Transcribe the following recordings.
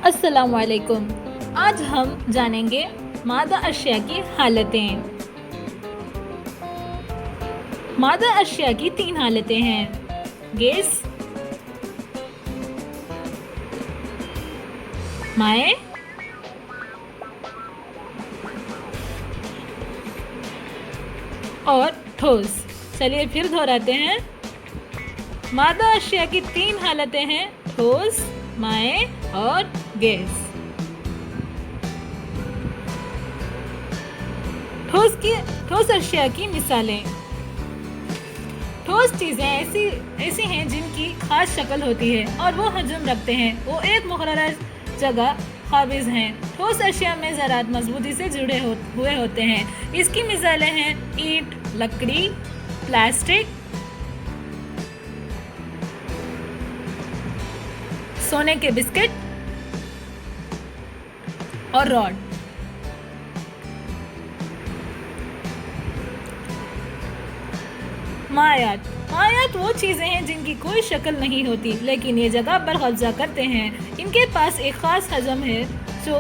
अस्सलाम वालेकुम। आज हम जानेंगे मादा अशिया की हालतें। मादा अशिया की 3 हालतें हैं: गैस, माए और ठोस। चलिए फिर दोहराते हैं। मादा अशिया की 3 हालतें हैं: ठोस, माए और गैस। ठोस अशिया की मिसालें। ठोस चीज़ें ऐसी हैं जिनकी खास शक्ल होती है और वो हजम रखते हैं, वो एक मुकर्रर जगह काबिज हैं। ठोस अशिया में ज़रात मजबूती से जुड़े हुए होते हैं। इसकी मिसालें हैं ईंट, लकड़ी, प्लास्टिक, सोने के बिस्किट और रॉड। मायात वो चीज़ें हैं जिनकी कोई शक्ल नहीं होती, लेकिन ये जगह पर कब्जा करते हैं। इनके पास एक ख़ास हजम है, जो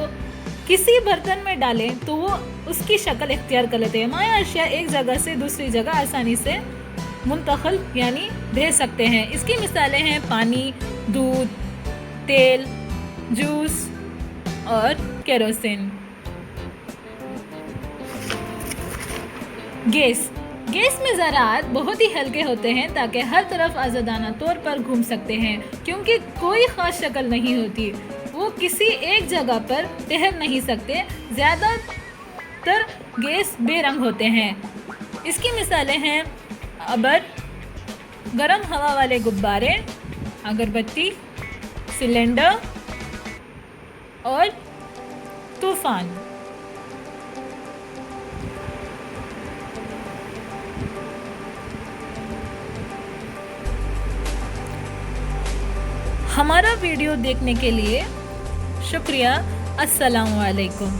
किसी बर्तन में डालें तो वो उसकी शक्ल इख्तियार कर लेते हैं। माया अशिया एक जगह से दूसरी जगह आसानी से मुंतकिल यानी भेज सकते हैं। इसकी मिसालें हैं पानी, दूध, तेल, जूस और केरोसिन। गैस में ज़रात बहुत ही हल्के होते हैं ताकि हर तरफ आज़ादाना तौर पर घूम सकते हैं। क्योंकि कोई ख़ास शक्ल नहीं होती, वो किसी एक जगह पर ठहर नहीं सकते। ज़्यादातर गैस बेरंग होते हैं। इसकी मिसालें हैं अबर, गर्म हवा वाले गुब्बारे, अगरबत्ती, सिलेंडर और तूफ़ान। हमारा वीडियो देखने के लिए शुक्रिया। अस्सलाम वालेकुम।